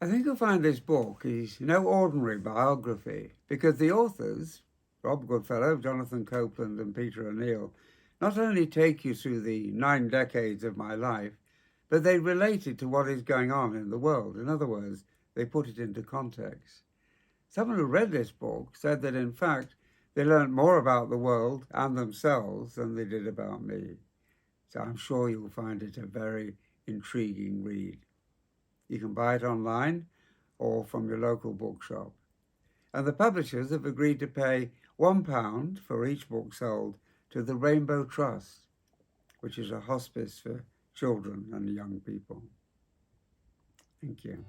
I think you'll find this book is no ordinary biography because the authors, Rob Goodfellow, Jonathan Copeland, and Peter O'Neill, not only take you through the 9 decades of my life, but they relate it to what is going on in the world. In other words, they put it into context. Someone who read this book said that, in fact, they learned more about the world and themselves than they did about me. So I'm sure you'll find it a very intriguing read. You can buy it online or from your local bookshop. And the publishers have agreed to pay £1 for each book sold to the Rainbow Trust, which is a hospice for children and young people. Thank you.